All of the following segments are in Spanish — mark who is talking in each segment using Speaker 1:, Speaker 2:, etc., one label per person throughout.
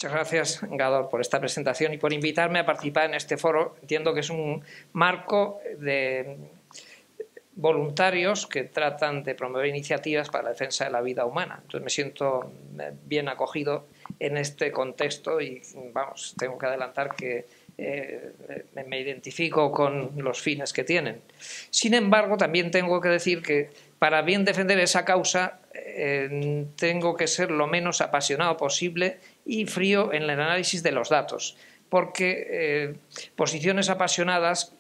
Speaker 1: Muchas gracias, Gador, por esta presentación y por invitarme a participar en este foro. Entiendo que es un marco de voluntarios que tratan de promover iniciativas para la defensa de la vida humana. Entonces me siento bien acogido en este contexto y, vamos, tengo que adelantar que me identifico con los fines que tienen. Sin embargo, también tengo que decir que para bien defender esa causa tengo que ser lo menos apasionado posible y frío en el análisis de los datos, porque posiciones apasionadas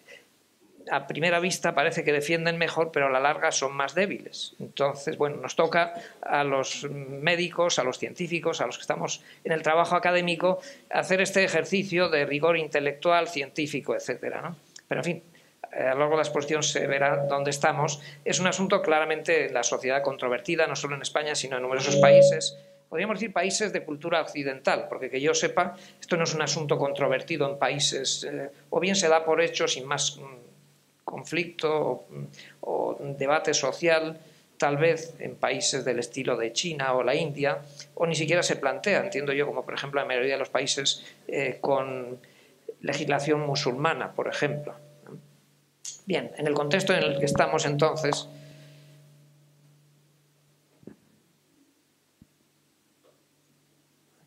Speaker 1: a primera vista parece que defienden mejor, pero a la larga son más débiles. Entonces, bueno, nos toca a los médicos, a los científicos, a los que estamos en el trabajo académico, hacer este ejercicio de rigor intelectual, científico, etcétera, ¿no? Pero, en fin, a lo largo de la exposición se verá dónde estamos. Es un asunto claramente en la sociedad controvertida, no solo en España, sino en numerosos países. Podríamos decir países de cultura occidental, porque que yo sepa, esto no es un asunto controvertido en países, o bien se da por hecho sin más conflicto o debate social, tal vez en países del estilo de China o la India, o ni siquiera se plantea, entiendo yo, como por ejemplo la mayoría de los países con legislación musulmana, por ejemplo. Bien, en el contexto en el que estamos entonces,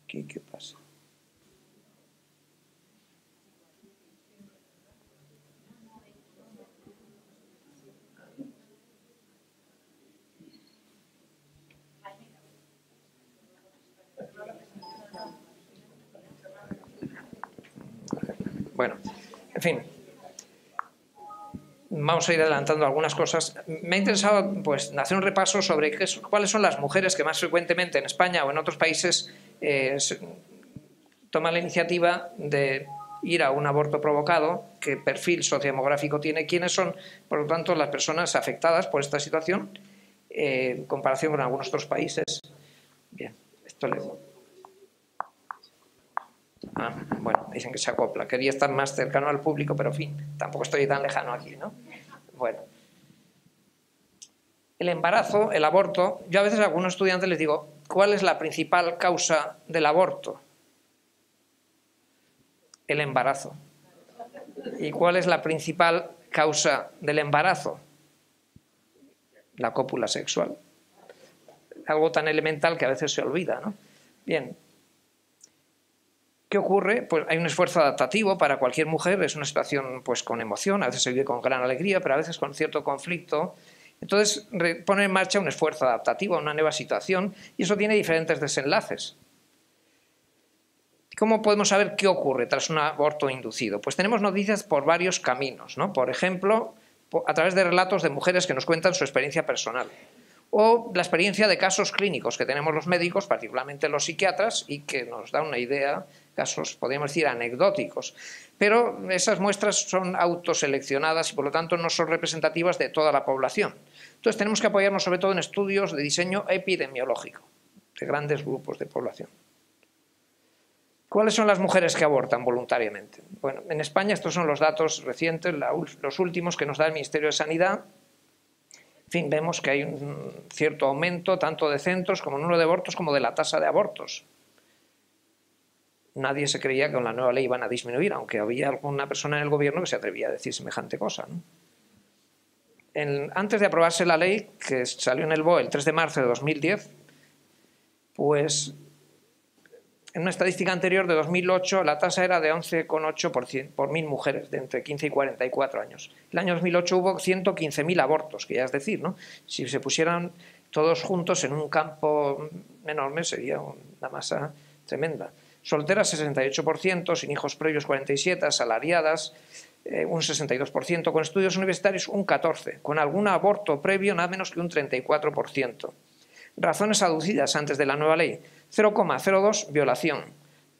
Speaker 1: ¿aquí qué pasa? Bueno, en fin, vamos a ir adelantando algunas cosas. Me ha interesado pues, hacer un repaso sobre cuáles son las mujeres que más frecuentemente en España o en otros países toman la iniciativa de ir a un aborto provocado, qué perfil sociodemográfico tiene, quiénes son, por lo tanto, las personas afectadas por esta situación en comparación con algunos otros países. Bien, esto le... bueno, dicen que se acopla. Quería estar más cercano al público, pero en fin, tampoco estoy tan lejano aquí, ¿no? Bueno. El embarazo, el aborto, yo a veces a algunos estudiantes les digo, ¿cuál es la principal causa del aborto? El embarazo. ¿Y cuál es la principal causa del embarazo? La cópula sexual. Algo tan elemental que a veces se olvida, ¿no? Bien. ¿Qué ocurre? Pues hay un esfuerzo adaptativo para cualquier mujer, es una situación pues con emoción, a veces se vive con gran alegría, pero a veces con cierto conflicto. Entonces pone en marcha un esfuerzo adaptativo a una nueva situación y eso tiene diferentes desenlaces. ¿Cómo podemos saber qué ocurre tras un aborto inducido? Pues tenemos noticias por varios caminos, ¿no? Por ejemplo, a través de relatos de mujeres que nos cuentan su experiencia personal. O la experiencia de casos clínicos que tenemos los médicos, particularmente los psiquiatras, y que nos da una idea, casos, podríamos decir, anecdóticos. Pero esas muestras son autoseleccionadas y, por lo tanto, no son representativas de toda la población. Entonces, tenemos que apoyarnos sobre todo en estudios de diseño epidemiológico de grandes grupos de población. ¿Cuáles son las mujeres que abortan voluntariamente? Bueno, en España estos son los datos recientes, los últimos que nos da el Ministerio de Sanidad. En fin, vemos que hay un cierto aumento tanto de centros como número de abortos como de la tasa de abortos. Nadie se creía que con la nueva ley iban a disminuir, aunque había alguna persona en el gobierno que se atrevía a decir semejante cosa, ¿no? Antes de aprobarse la ley, que salió en el BOE el 3 de marzo de 2010, pues en una estadística anterior de 2008 la tasa era de 11,8 por 1.000 mujeres de entre 15 y 44 años. El año 2008 hubo 115.000 abortos, que ya es decir, ¿no? Si se pusieran todos juntos en un campo enorme sería una masa tremenda. Solteras 68%, sin hijos previos 47%, asalariadas un 62%, con estudios universitarios un 14%, con algún aborto previo nada menos que un 34%. Razones aducidas antes de la nueva ley: 0,02 violación,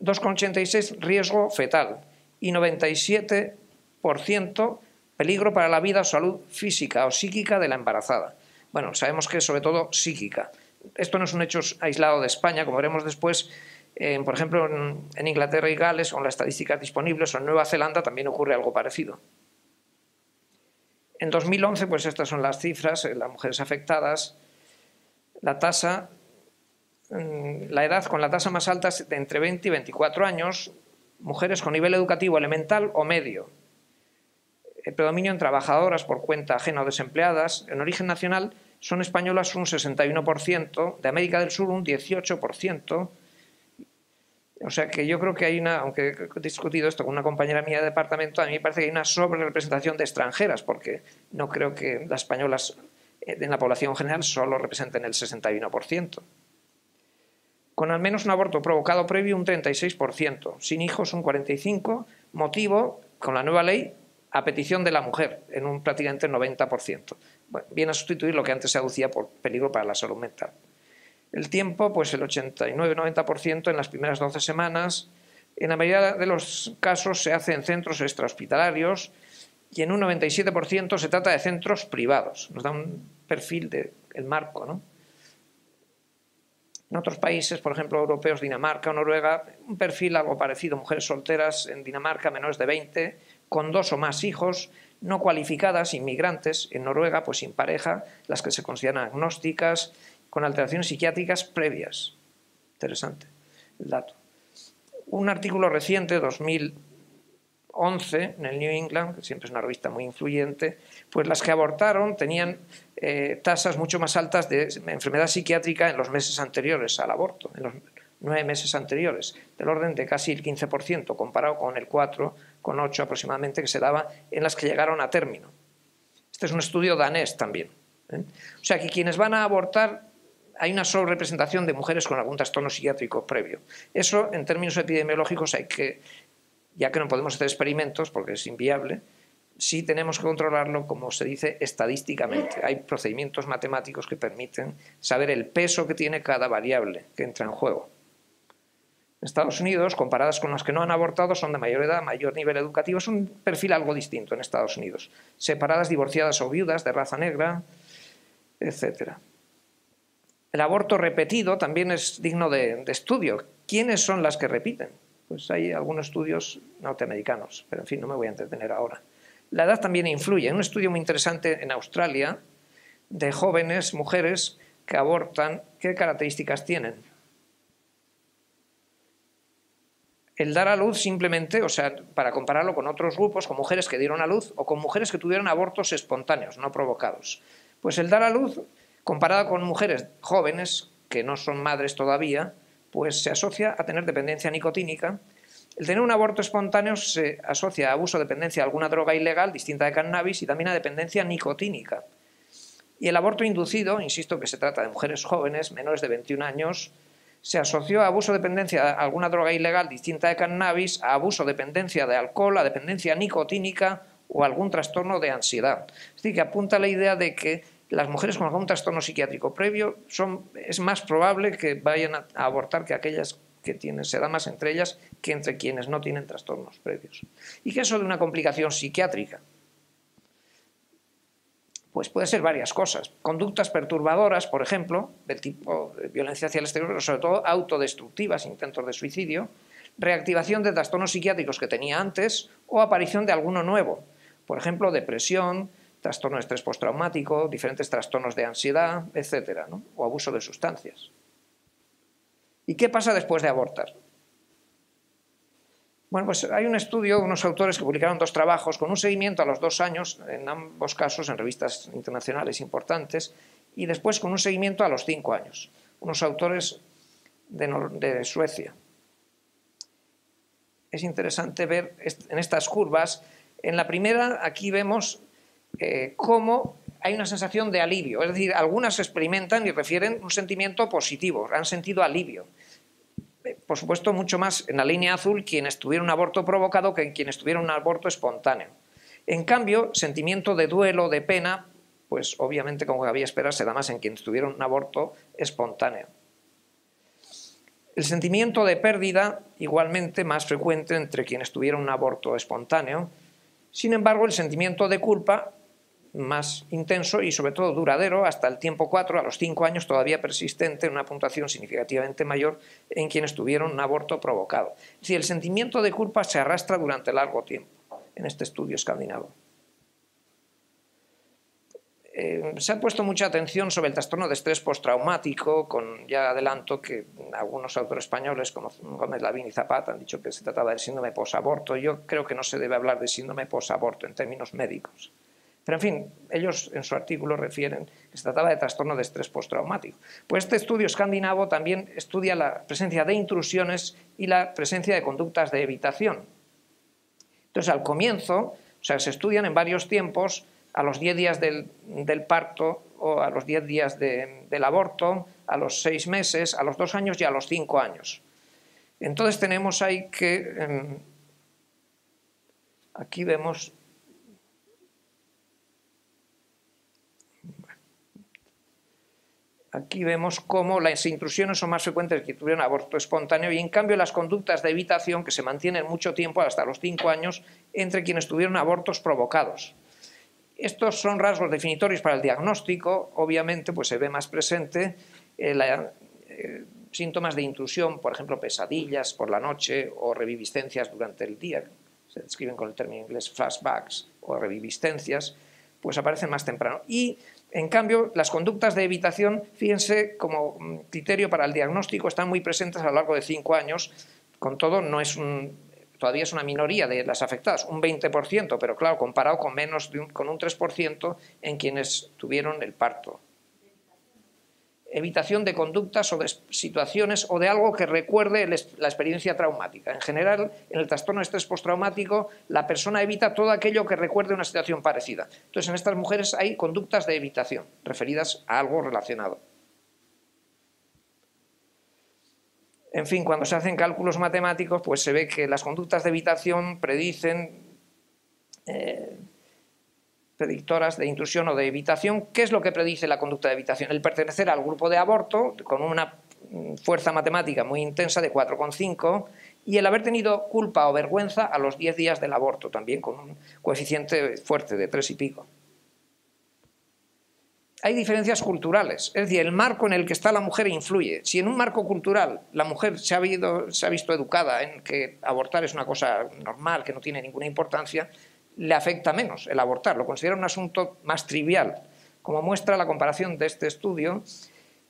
Speaker 1: 2,86 riesgo fetal y 97% peligro para la vida o salud física o psíquica de la embarazada. Bueno, sabemos que es sobre todo psíquica. Esto no es un hecho aislado de España, como veremos después. Por ejemplo, en Inglaterra y Gales, con las estadísticas disponibles, o en Nueva Zelanda también ocurre algo parecido. En 2011, pues estas son las cifras, las mujeres afectadas. La tasa la edad con la tasa más alta es de entre 20 y 24 años, mujeres con nivel educativo elemental o medio. El predominio en trabajadoras por cuenta ajena o desempleadas. En origen nacional son españolas un 61%, de América del Sur un 18%. O sea que yo creo que hay una, aunque he discutido esto con una compañera mía de departamento, a mí me parece que hay una sobrerepresentación de extranjeras, porque no creo que las españolas en la población general solo representen el 61%. Con al menos un aborto provocado previo un 36%, sin hijos un 45%, motivo, con la nueva ley, a petición de la mujer, en un prácticamente 90%. Bueno, viene a sustituir lo que antes se aducía por peligro para la salud mental. El tiempo, pues el 89-90% en las primeras 12 semanas. En la mayoría de los casos se hace en centros extrahospitalarios y en un 97% se trata de centros privados. Nos da un perfil del marco, ¿no? En otros países, por ejemplo, europeos, Dinamarca o Noruega, un perfil algo parecido. Mujeres solteras en Dinamarca, menores de 20, con 2 o más hijos, no cualificadas, inmigrantes. En Noruega, pues sin pareja, las que se consideran agnósticas, con alteraciones psiquiátricas previas. Interesante el dato. Un artículo reciente, 2011, en el New England, que siempre es una revista muy influyente, pues las que abortaron tenían tasas mucho más altas de enfermedad psiquiátrica en los meses anteriores al aborto, en los 9 meses anteriores, del orden de casi el 15%, comparado con el 4,8% aproximadamente que se daba en las que llegaron a término. Este es un estudio danés también. O sea que quienes van a abortar, hay una sobrerepresentación de mujeres con algún trastorno psiquiátrico previo. Eso, en términos epidemiológicos, hay que, ya que no podemos hacer experimentos porque es inviable, sí tenemos que controlarlo, como se dice, estadísticamente. Hay procedimientos matemáticos que permiten saber el peso que tiene cada variable que entra en juego. En Estados Unidos, comparadas con las que no han abortado, son de mayor edad, mayor nivel educativo. Es un perfil algo distinto en Estados Unidos. Separadas, divorciadas o viudas, de raza negra, etcétera. El aborto repetido también es digno de estudio. ¿Quiénes son las que repiten? Pues hay algunos estudios norteamericanos, pero en fin, no me voy a entretener ahora. La edad también influye. Un estudio muy interesante en Australia de jóvenes mujeres que abortan, ¿qué características tienen? El dar a luz simplemente, o sea, para compararlo con otros grupos, con mujeres que dieron a luz o con mujeres que tuvieron abortos espontáneos, no provocados. Pues el dar a luz, comparado con mujeres jóvenes que no son madres todavía, pues se asocia a tener dependencia nicotínica. El tener un aborto espontáneo se asocia a abuso o dependencia de alguna droga ilegal, distinta de cannabis, y también a dependencia nicotínica. Y el aborto inducido, insisto que se trata de mujeres jóvenes, menores de 21 años, se asoció a abuso o dependencia de alguna droga ilegal, distinta de cannabis, a abuso o dependencia de alcohol, a dependencia nicotínica o algún trastorno de ansiedad. Es decir, que apunta a la idea de que las mujeres con algún trastorno psiquiátrico previo es más probable que vayan a abortar que aquellas que tienen, se da más entre ellas que entre quienes no tienen trastornos previos. ¿Y qué es eso de una complicación psiquiátrica? Pues puede ser varias cosas. Conductas perturbadoras, por ejemplo, del tipo de violencia hacia el exterior, pero sobre todo autodestructivas, intentos de suicidio, reactivación de trastornos psiquiátricos que tenía antes o aparición de alguno nuevo. Por ejemplo, depresión, trastorno de estrés postraumático, diferentes trastornos de ansiedad, etcétera, ¿no? O abuso de sustancias. ¿Y qué pasa después de abortar? Bueno, pues hay un estudio, unos autores que publicaron 2 trabajos con un seguimiento a los 2 años, en ambos casos en revistas internacionales importantes, y después con un seguimiento a los 5 años. Unos autores de Suecia. Es interesante ver en estas curvas. En la primera, aquí vemos cómo hay una sensación de alivio. Es decir, algunas experimentan y refieren un sentimiento positivo, han sentido alivio. Por supuesto, mucho más en la línea azul quienes tuvieron un aborto provocado que quienes tuvieron un aborto espontáneo. En cambio, sentimiento de duelo, de pena, pues obviamente, como cabía esperar, se da más en quienes tuvieron un aborto espontáneo. El sentimiento de pérdida, igualmente más frecuente entre quienes tuvieron un aborto espontáneo. Sin embargo, el sentimiento de culpa, más intenso y sobre todo duradero, hasta el tiempo 4, a los 5 años todavía persistente, en una puntuación significativamente mayor en quienes tuvieron un aborto provocado. Es decir, el sentimiento de culpa se arrastra durante largo tiempo en este estudio escandinavo. Se ha puesto mucha atención sobre el trastorno de estrés postraumático, ya adelanto que algunos autores españoles como Gómez Lavín y Zapata han dicho que se trataba de síndrome posaborto. Yo creo que no se debe hablar de síndrome posaborto en términos médicos. Pero en fin, ellos en su artículo refieren que se trataba de trastorno de estrés postraumático. Pues este estudio escandinavo también estudia la presencia de intrusiones y la presencia de conductas de evitación. Entonces, al comienzo, o sea, se estudian en varios tiempos, a los 10 días del parto o a los 10 días del aborto, a los 6 meses, a los 2 años y a los 5 años. Entonces tenemos ahí que, aquí vemos, cómo las intrusiones son más frecuentes que tuvieron aborto espontáneo y en cambio las conductas de evitación que se mantienen mucho tiempo, hasta los 5 años, entre quienes tuvieron abortos provocados. Estos son rasgos definitorios para el diagnóstico, obviamente pues se ve más presente síntomas de intrusión, por ejemplo pesadillas por la noche o reviviscencias durante el día, se describen con el término inglés flashbacks o reviviscencias, pues aparecen más temprano. Y en cambio las conductas de evitación, fíjense, como criterio para el diagnóstico están muy presentes a lo largo de 5 años, con todo todavía es una minoría de las afectadas, un 20%, pero claro, comparado con con un 3% en quienes tuvieron el parto. Evitación de conductas o de situaciones o de algo que recuerde la experiencia traumática. En general, en el trastorno de estrés postraumático, la persona evita todo aquello que recuerde una situación parecida. Entonces, en estas mujeres hay conductas de evitación referidas a algo relacionado. En fin, cuando se hacen cálculos matemáticos, pues se ve que las conductas de evitación predicen predictoras de intrusión o de evitación. ¿Qué es lo que predice la conducta de evitación? El pertenecer al grupo de aborto con una fuerza matemática muy intensa de 4,5 y el haber tenido culpa o vergüenza a los 10 días del aborto, también con un coeficiente fuerte de 3 y pico. Hay diferencias culturales, es decir, el marco en el que está la mujer influye. Si en un marco cultural la mujer se ha visto educada en que abortar es una cosa normal, que no tiene ninguna importancia, le afecta menos el abortar, lo considera un asunto más trivial, como muestra la comparación de este estudio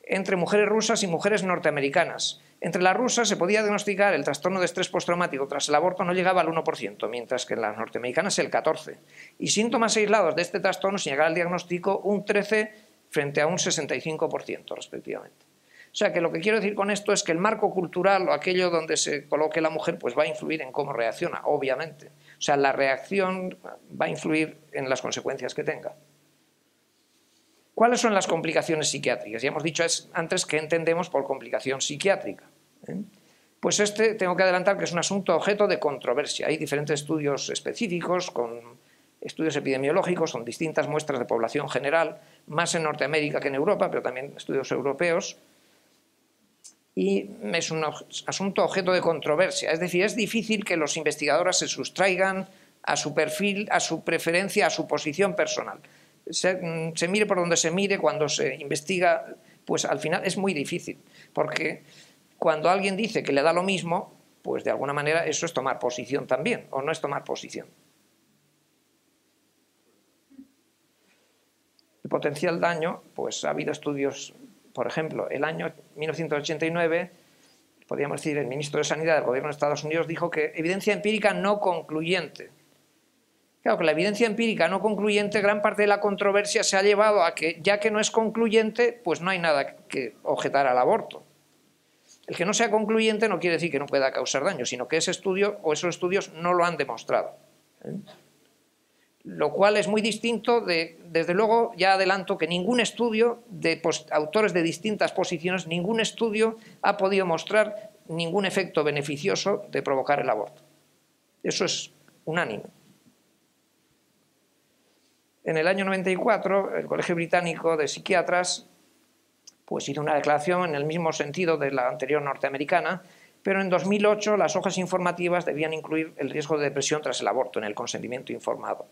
Speaker 1: entre mujeres rusas y mujeres norteamericanas. Entre las rusas se podía diagnosticar el trastorno de estrés postraumático tras el aborto no llegaba al 1%, mientras que en las norteamericanas el 14%. Y síntomas aislados de este trastorno sin llegar al diagnóstico un 13% frente a un 65% respectivamente. O sea que lo que quiero decir con esto es que el marco cultural o aquello donde se coloque la mujer pues va a influir en cómo reacciona, obviamente. O sea, la reacción va a influir en las consecuencias que tenga. ¿Cuáles son las complicaciones psiquiátricas? Ya hemos dicho antes que entendemos por complicación psiquiátrica. Pues tengo que adelantar que es un asunto objeto de controversia. Hay diferentes estudios específicos, con estudios epidemiológicos, con distintas muestras de población general, más en Norteamérica que en Europa, pero también estudios europeos. Y es un asunto objeto de controversia. Es decir, es difícil que los investigadores se sustraigan a su perfil, a su preferencia, a su posición personal. Se mire por donde se mire, cuando se investiga, pues al final es muy difícil, porque cuando alguien dice que le da lo mismo, pues de alguna manera eso es tomar posición también, o no es tomar posición. El potencial daño, pues ha habido estudios, por ejemplo, el año 1989, podríamos decir, el ministro de Sanidad del Gobierno de Estados Unidos dijo que evidencia empírica no concluyente. Claro que la evidencia empírica no concluyente, gran parte de la controversia se ha llevado a que, ya que no es concluyente, pues no hay nada que objetar al aborto. El que no sea concluyente no quiere decir que no pueda causar daño, sino que ese estudio o esos estudios no lo han demostrado. Lo cual es muy distinto desde luego, ya adelanto que ningún estudio de autores de distintas posiciones, ningún estudio ha podido mostrar ningún efecto beneficioso de provocar el aborto. Eso es unánime. En el año 94, el Colegio Británico de Psiquiatras pues hizo una declaración en el mismo sentido de la anterior norteamericana, pero en 2008 las hojas informativas debían incluir el riesgo de depresión tras el aborto en el consentimiento informado.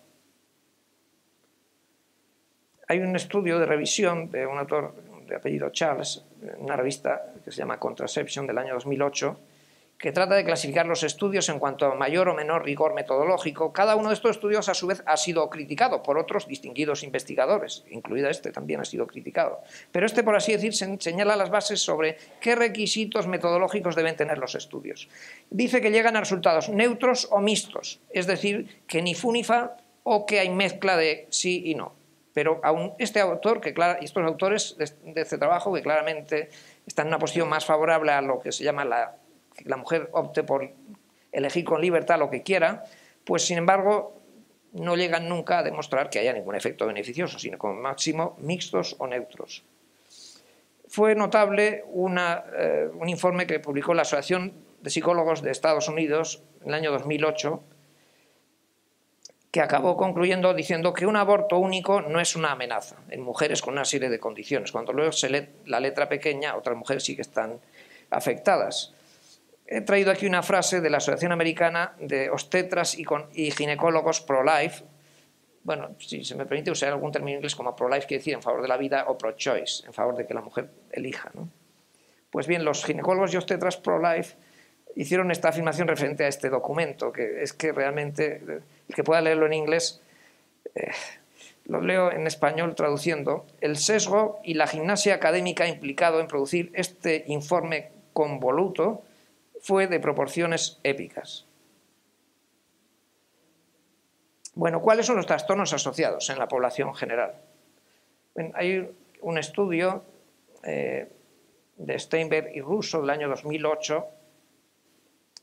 Speaker 1: Hay un estudio de revisión de un autor de apellido Charles, en una revista que se llama Contraception del año 2008, que trata de clasificar los estudios en cuanto a mayor o menor rigor metodológico. Cada uno de estos estudios, a su vez, ha sido criticado por otros distinguidos investigadores, incluido este también ha sido criticado. Pero este, por así decir, señala las bases sobre qué requisitos metodológicos deben tener los estudios. Dice que llegan a resultados neutros o mixtos, es decir, que ni fu ni fa o que hay mezcla de sí y no. Pero aún este autor, estos autores de este trabajo, que claramente están en una posición más favorable a lo que se llama que la mujer opte por elegir con libertad lo que quiera, pues sin embargo no llegan nunca a demostrar que haya ningún efecto beneficioso, sino como máximo mixtos o neutros. Fue notable un informe que publicó la Asociación de Psicólogos de Estados Unidos en el año 2008, que acabó concluyendo diciendo que un aborto único no es una amenaza en mujeres con una serie de condiciones. Cuando luego se lee la letra pequeña, otras mujeres sí que están afectadas. He traído aquí una frase de la Asociación Americana de Obstetras y Ginecólogos Pro-Life. Bueno, si se me permite usar algún término inglés como pro-life, quiere decir en favor de la vida, o pro-choice, en favor de que la mujer elija, ¿no? Pues bien, los ginecólogos y obstetras pro-life hicieron esta afirmación referente a este documento, que es que realmente, el que pueda leerlo en inglés, lo leo en español traduciendo: el sesgo y la gimnasia académica implicado en producir este informe convoluto fue de proporciones épicas. Bueno, ¿cuáles son los trastornos asociados en la población general? Bueno, hay un estudio de Steinberg y Russo del año 2008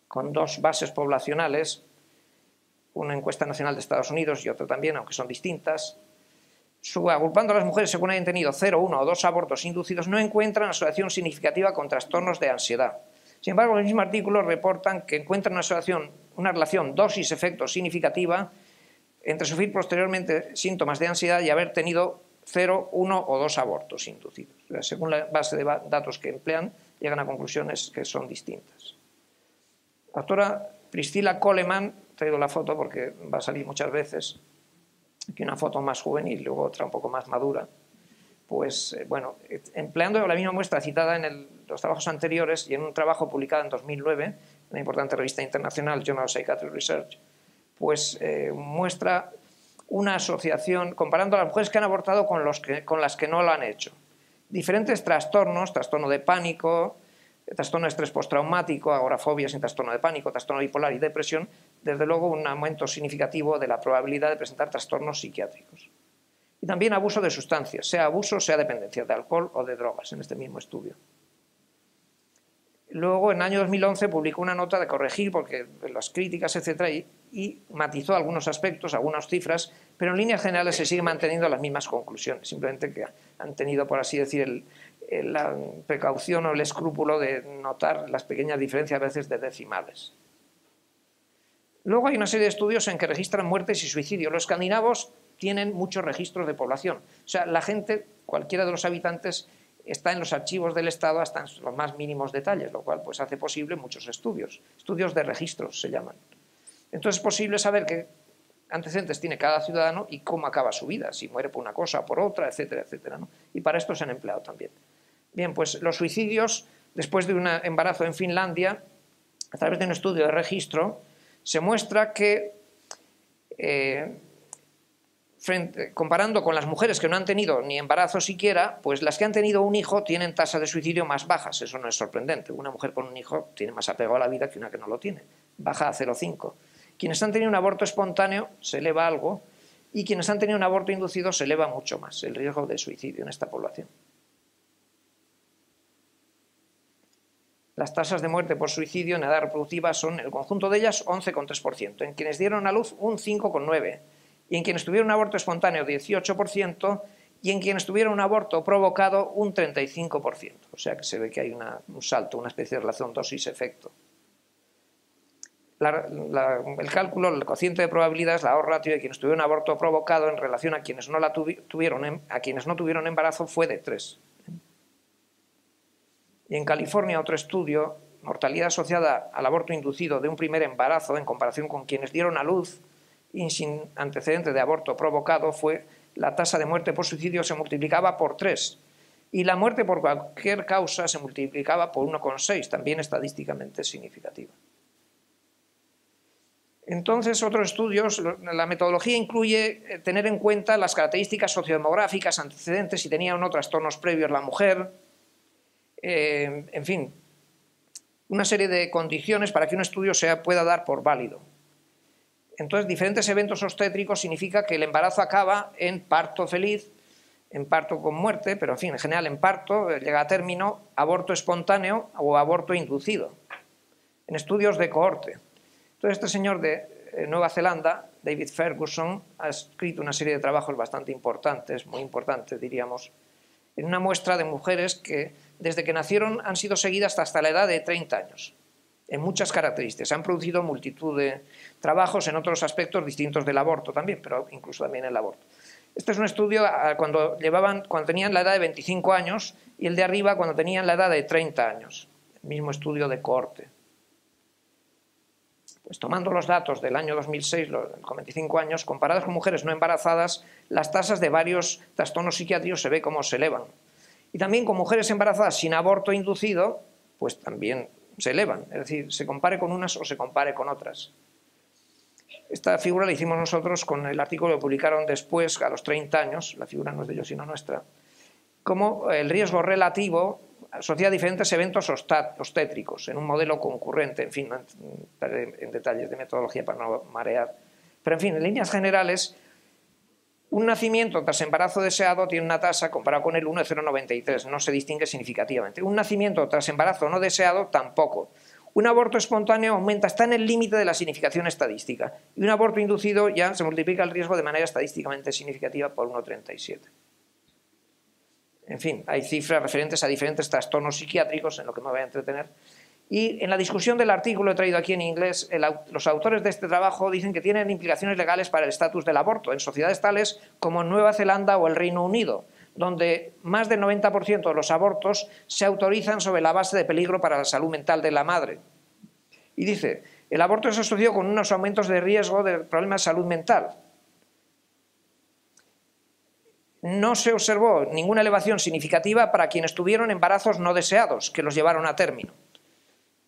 Speaker 1: con dos bases poblacionales, una encuesta nacional de Estados Unidos y otra también, aunque son distintas. Agrupando a las mujeres según hayan tenido 0, 1 o 2 abortos inducidos, no encuentran asociación significativa con trastornos de ansiedad. Sin embargo, en el mismo artículo reportan que encuentran una relación dosis-efecto significativa entre sufrir posteriormente síntomas de ansiedad y haber tenido 0, 1 o 2 abortos inducidos. O sea, según la base de datos que emplean, llegan a conclusiones que son distintas. La doctora Priscilla Coleman, he traído la foto porque va a salir muchas veces, aquí una foto más juvenil y luego otra un poco más madura, pues bueno, empleando la misma muestra citada en los trabajos anteriores y en un trabajo publicado en 2009 en una importante revista internacional, Journal of Psychiatric Research, pues muestra una asociación, comparando a las mujeres que han abortado con las que no lo han hecho. Diferentes trastornos, trastorno de pánico, trastorno de estrés postraumático, agorafobia sin trastorno de pánico, trastorno bipolar y depresión, desde luego un aumento significativo de la probabilidad de presentar trastornos psiquiátricos. Y también abuso de sustancias, sea abuso, sea dependencia de alcohol o de drogas, en este mismo estudio. Luego, en el año 2011, publicó una nota de corregir, porque las críticas, etcétera, y matizó algunos aspectos, algunas cifras, pero en líneas generales se siguen manteniendo las mismas conclusiones, simplemente que han tenido, por así decir, la precaución o el escrúpulo de notar las pequeñas diferencias a veces de decimales. Luego hay una serie de estudios en que registran muertes y suicidios. Los escandinavos tienen muchos registros de población. O sea, la gente, cualquiera de los habitantes, está en los archivos del Estado hasta en los más mínimos detalles, lo cual pues hace posible muchos estudios. Estudios de registros se llaman. Entonces es posible saber qué antecedentes tiene cada ciudadano y cómo acaba su vida, si muere por una cosa o por otra, etcétera, etcétera, ¿no? Y para esto se han empleado también. Bien, pues los suicidios, después de un embarazo en Finlandia, a través de un estudio de registro, se muestra que, comparando con las mujeres que no han tenido ni embarazo siquiera, pues las que han tenido un hijo tienen tasas de suicidio más bajas. Eso no es sorprendente. Una mujer con un hijo tiene más apego a la vida que una que no lo tiene. Baja a 0,5. Quienes han tenido un aborto espontáneo se eleva algo, y quienes han tenido un aborto inducido se eleva mucho más el riesgo de suicidio en esta población. Las tasas de muerte por suicidio en edad reproductiva son, el conjunto de ellas, 11,3%. En quienes dieron a luz, un 5,9%. Y en quienes tuvieron un aborto espontáneo, 18%. Y en quienes tuvieron un aborto provocado, un 35%. O sea que se ve que hay un salto, una especie de relación dosis-efecto. El cálculo, el cociente de probabilidades, la odds ratio de quienes tuvieron un aborto provocado en relación a quienes no tuvieron embarazo fue de 3. Y en California, otro estudio, mortalidad asociada al aborto inducido de un primer embarazo en comparación con quienes dieron a luz y sin antecedente de aborto provocado, la tasa de muerte por suicidio se multiplicaba por 3. y la muerte por cualquier causa se multiplicaba por 1,6, también estadísticamente significativa. Entonces, otros estudios, la metodología incluye tener en cuenta las características sociodemográficas, antecedentes, si tenía o no trastornos previos la mujer, en fin, una serie de condiciones para que un estudio se pueda dar por válido. Entonces, diferentes eventos obstétricos significa que el embarazo acaba en parto feliz, en parto con muerte, pero en fin, en general en parto, llega a término, aborto espontáneo o aborto inducido, en estudios de cohorte. Entonces, este señor de Nueva Zelanda, David Ferguson, ha escrito una serie de trabajos bastante importantes, muy importantes diríamos, en una muestra de mujeres que desde que nacieron han sido seguidas hasta la edad de 30 años, en muchas características. Se han producido multitud de trabajos en otros aspectos distintos del aborto también, pero incluso también el aborto. Este es un estudio cuando tenían la edad de 25 años y el de arriba cuando tenían la edad de 30 años, el mismo estudio de cohorte. Pues tomando los datos del año 2006, con 25 años, comparados con mujeres no embarazadas, las tasas de varios trastornos psiquiátricos se ve cómo se elevan. Y también con mujeres embarazadas sin aborto inducido, pues también se elevan. Es decir, se compare con unas o se compare con otras. Esta figura la hicimos nosotros con el artículo que publicaron después, a los 30 años, la figura no es de ellos sino nuestra, como el riesgo relativo asocia a diferentes eventos obstétricos en un modelo concurrente, en fin, no en detalles de metodología para no marear. Pero en fin, en líneas generales, un nacimiento tras embarazo deseado tiene una tasa comparada con el 1 de 0,93, no se distingue significativamente. Un nacimiento tras embarazo no deseado tampoco. Un aborto espontáneo aumenta, está en el límite de la significación estadística, y un aborto inducido ya se multiplica el riesgo de manera estadísticamente significativa por 1,37. En fin, hay cifras referentes a diferentes trastornos psiquiátricos, en lo que me voy a entretener. Y en la discusión del artículo, he traído aquí en inglés, los autores de este trabajo dicen que tienen implicaciones legales para el estatus del aborto en sociedades tales como Nueva Zelanda o el Reino Unido, donde más del 90% de los abortos se autorizan sobre la base de peligro para la salud mental de la madre. Y dice, el aborto es asociado con unos aumentos de riesgo de problemas de salud mental. No se observó ninguna elevación significativa para quienes tuvieron embarazos no deseados, que los llevaron a término.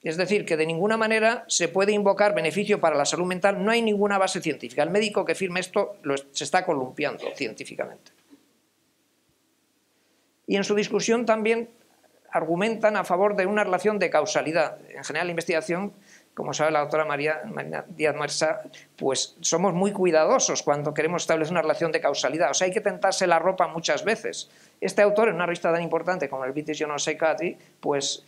Speaker 1: Es decir, que de ninguna manera se puede invocar beneficio para la salud mental, no hay ninguna base científica. El médico que firme esto se está columpiando científicamente. Y en su discusión también argumentan a favor de una relación de causalidad. En general, la investigación, como sabe la doctora María Díaz Marsa, pues somos muy cuidadosos cuando queremos establecer una relación de causalidad. O sea, hay que tentarse la ropa muchas veces. Este autor, en una revista tan importante como el British Journal of Psychiatry, pues,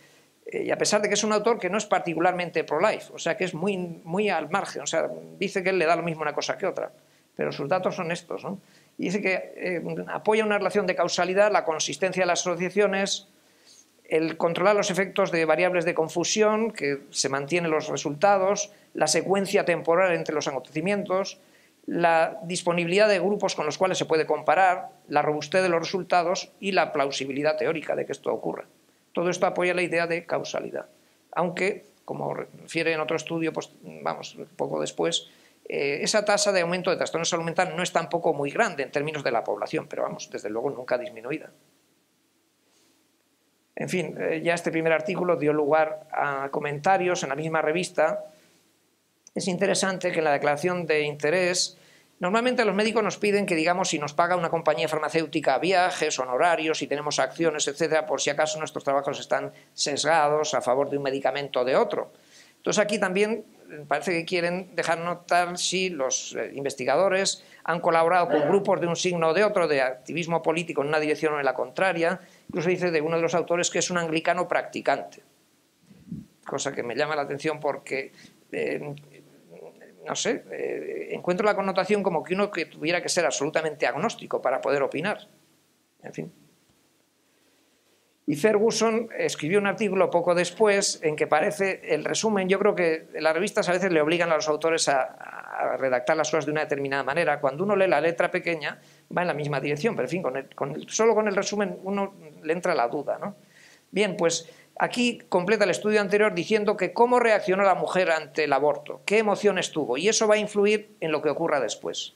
Speaker 1: y a pesar de que es un autor que no es particularmente pro-life, o sea, que es muy al margen, o sea, dice que él le da lo mismo una cosa que otra, pero sus datos son estos, ¿no? Y dice que apoya una relación de causalidad, la consistencia de las asociaciones, el controlar los efectos de variables de confusión, que se mantienen los resultados, la secuencia temporal entre los acontecimientos, la disponibilidad de grupos con los cuales se puede comparar, la robustez de los resultados y la plausibilidad teórica de que esto ocurra. Todo esto apoya la idea de causalidad, aunque, como refiere en otro estudio, pues, vamos, poco después, esa tasa de aumento de trastornos de salud mental no es tampoco muy grande en términos de la población, pero vamos, desde luego nunca disminuida. En fin, ya este primer artículo dio lugar a comentarios en la misma revista. Es interesante que en la declaración de interés, normalmente los médicos nos piden que digamos si nos paga una compañía farmacéutica viajes, honorarios, si tenemos acciones, etcétera, por si acaso nuestros trabajos están sesgados a favor de un medicamento o de otro. Entonces aquí también parece que quieren dejar notar si los investigadores han colaborado con grupos de un signo o de otro, de activismo político en una dirección o en la contraria. Incluso dice de uno de los autores que es un anglicano practicante, cosa que me llama la atención porque, no sé, encuentro la connotación como que uno que tuviera que ser absolutamente agnóstico para poder opinar. En fin. Y Ferguson escribió un artículo poco después en que parece el resumen. Yo creo que las revistas a veces le obligan a los autores a redactar las cosas de una determinada manera. Cuando uno lee la letra pequeña va en la misma dirección, pero en fin, solo con el resumen uno le entra la duda, ¿no? Bien, pues aquí completa el estudio anterior diciendo que cómo reaccionó la mujer ante el aborto, qué emociones tuvo, y eso va a influir en lo que ocurra después.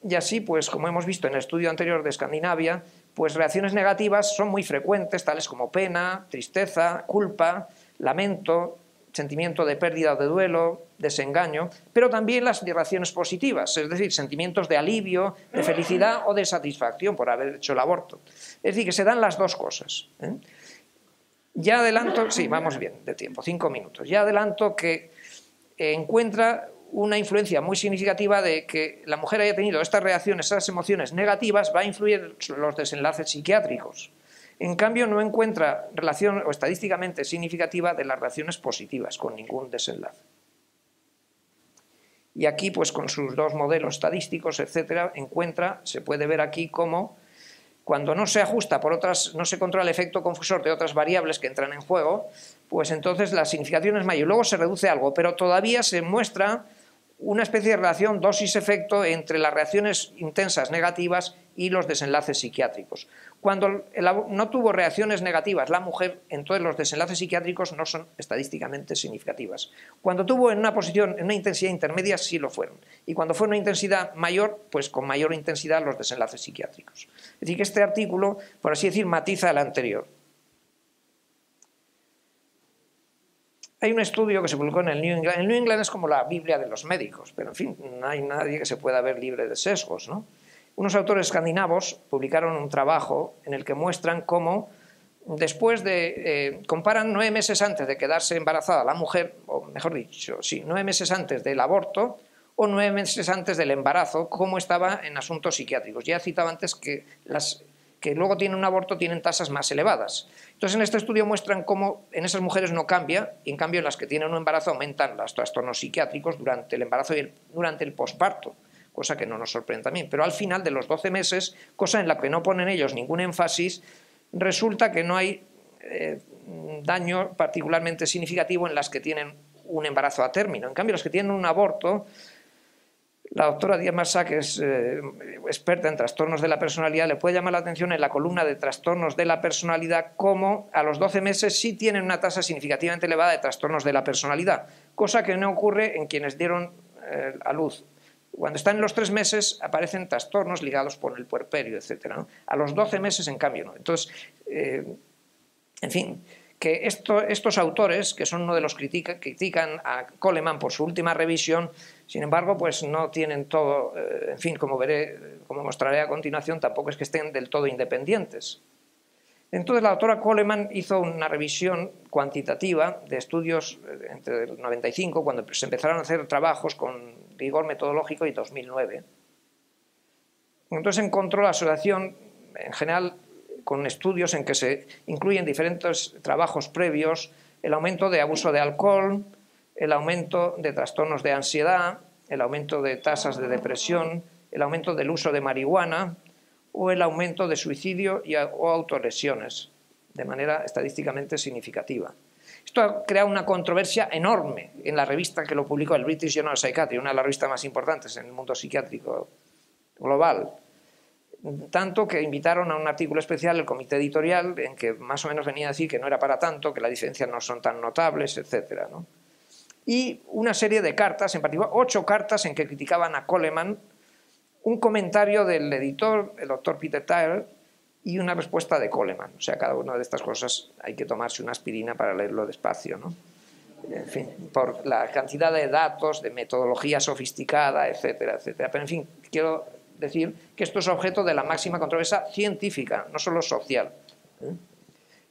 Speaker 1: Y así, pues como hemos visto en el estudio anterior de Escandinavia, pues reacciones negativas son muy frecuentes, tales como pena, tristeza, culpa, lamento, sentimiento de pérdida o de duelo, desengaño, pero también las reacciones positivas, es decir, sentimientos de alivio, de felicidad o de satisfacción por haber hecho el aborto. Es decir, que se dan las dos cosas. Ya adelanto, sí, vamos bien de tiempo, 5 minutos, ya adelanto que encuentra una influencia muy significativa de que la mujer haya tenido estas reacciones, esas emociones negativas, va a influir en los desenlaces psiquiátricos. En cambio, no encuentra relación o estadísticamente significativa de las reacciones positivas, con ningún desenlace. Y aquí, pues con sus dos modelos estadísticos, etcétera, se puede ver aquí cómo cuando no se ajusta por otras, no se controla el efecto confusor de otras variables que entran en juego, pues entonces la significación es mayor. Luego se reduce algo, pero todavía se muestra una especie de relación dosis-efecto entre las reacciones intensas negativas y los desenlaces psiquiátricos. Cuando no tuvo reacciones negativas la mujer, entonces los desenlaces psiquiátricos no son estadísticamente significativas. Cuando tuvo en una intensidad intermedia, sí lo fueron. Y cuando fue una intensidad mayor, pues con mayor intensidad los desenlaces psiquiátricos. Es decir, que este artículo, por así decir, matiza el anterior. Hay un estudio que se publicó en el New England. El New England es como la Biblia de los médicos, pero en fin, no hay nadie que se pueda ver libre de sesgos, ¿no? Unos autores escandinavos publicaron un trabajo en el que muestran cómo después de... comparan 9 meses antes de quedarse embarazada la mujer, o mejor dicho, sí, 9 meses antes del aborto o 9 meses antes del embarazo, cómo estaba en asuntos psiquiátricos. Ya citaba antes que las que luego tienen un aborto tienen tasas más elevadas. Entonces en este estudio muestran cómo en esas mujeres no cambia, y en cambio en las que tienen un embarazo aumentan los trastornos psiquiátricos durante el embarazo y durante el posparto, cosa que no nos sorprende también. Pero al final de los 12 meses, cosa en la que no ponen ellos ningún énfasis, resulta que no hay daño particularmente significativo en las que tienen un embarazo a término. En cambio, las que tienen un aborto, la doctora Díaz Marsá, que es experta en trastornos de la personalidad, le puede llamar la atención en la columna de trastornos de la personalidad cómo a los 12 meses sí tienen una tasa significativamente elevada de trastornos de la personalidad, cosa que no ocurre en quienes dieron a luz. Cuando están en los 3 meses aparecen trastornos ligados por el puerperio, etc., ¿no? A los 12 meses, en cambio, no. Entonces, en fin, que estos autores, que son uno de los que critican a Coleman por su última revisión, sin embargo, pues no tienen todo, en fin, como mostraré a continuación, tampoco es que estén del todo independientes. Entonces la doctora Coleman hizo una revisión cuantitativa de estudios entre el 95, cuando se empezaron a hacer trabajos con rigor metodológico, y 2009. Entonces encontró la asociación, en general, con estudios en que se incluyen diferentes trabajos previos, el aumento de abuso de alcohol, el aumento de trastornos de ansiedad, el aumento de tasas de depresión, el aumento del uso de marihuana o el aumento de suicidio o autolesiones, de manera estadísticamente significativa. Esto ha creado una controversia enorme en la revista que lo publicó, el British Journal of Psychiatry, una de las revistas más importantes en el mundo psiquiátrico global. Tanto que invitaron a un artículo especial el comité editorial en que más o menos venía a decir que no era para tanto, que las diferencias no son tan notables, etc., ¿no? Y una serie de cartas, en particular 8 cartas en que criticaban a Coleman, un comentario del editor, el doctor Peter Tyler, y una respuesta de Coleman. O sea, cada una de estas cosas hay que tomarse una aspirina para leerlo despacio, ¿no? En fin, por la cantidad de datos, de metodología sofisticada, etcétera, etcétera. Pero en fin, quiero decir que esto es objeto de la máxima controversia científica, no solo social.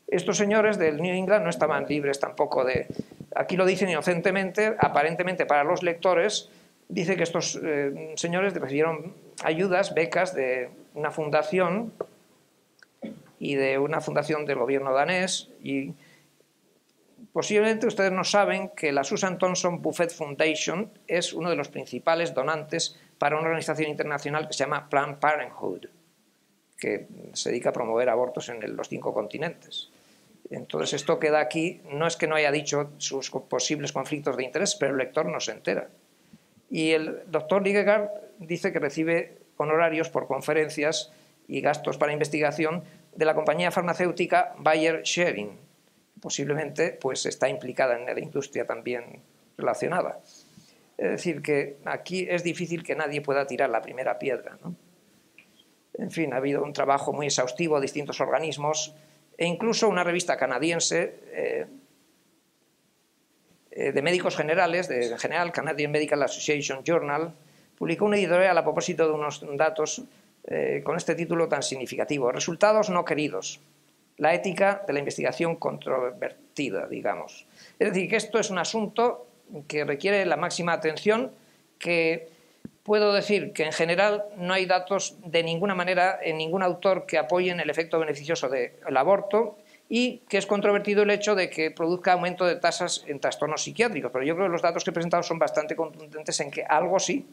Speaker 1: Estos señores del New England no estaban libres tampoco de... Aquí lo dicen inocentemente, aparentemente para los lectores, dice que estos señores recibieron ayudas, becas de una fundación y de una fundación del gobierno danés, y posiblemente ustedes no saben que la Susan Thompson Buffett Foundation es uno de los principales donantes para una organización internacional que se llama Planned Parenthood, que se dedica a promover abortos en los 5 continentes. Entonces esto queda aquí, no es que no haya dicho sus posibles conflictos de interés, pero el lector no se entera. Y el doctor Ligegaard dice que recibe honorarios por conferencias y gastos para investigación de la compañía farmacéutica Bayer Schering. Posiblemente pues está implicada en la industria también relacionada. Es decir, que aquí es difícil que nadie pueda tirar la primera piedra, ¿no? En fin, ha habido un trabajo muy exhaustivo de distintos organismos e incluso una revista canadiense de médicos generales, de General Canadian Medical Association Journal, publicó un editorial a propósito de unos datos con este título tan significativo: Resultados no queridos, la ética de la investigación controvertida, digamos. Es decir, que esto es un asunto que requiere la máxima atención, que puedo decir que en general no hay datos de ninguna manera en ningún autor que apoyen el efecto beneficioso del aborto, y que es controvertido el hecho de que produzca aumento de tasas en trastornos psiquiátricos, pero yo creo que los datos que he presentado son bastante contundentes en que algo sí.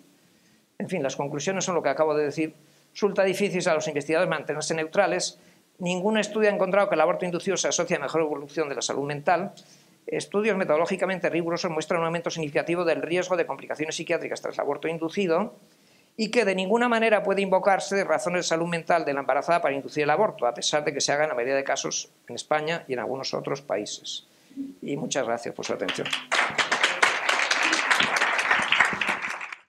Speaker 1: En fin, las conclusiones son lo que acabo de decir. Resulta difícil a los investigadores mantenerse neutrales. Ningún estudio ha encontrado que el aborto inducido se asocia a mejor evolución de la salud mental. Estudios metodológicamente rigurosos muestran un aumento significativo del riesgo de complicaciones psiquiátricas tras el aborto inducido, y que de ninguna manera puede invocarse de razones de salud mental de la embarazada para inducir el aborto, a pesar de que se haga en la mayoría de casos en España y en algunos otros países. Y muchas gracias por su atención.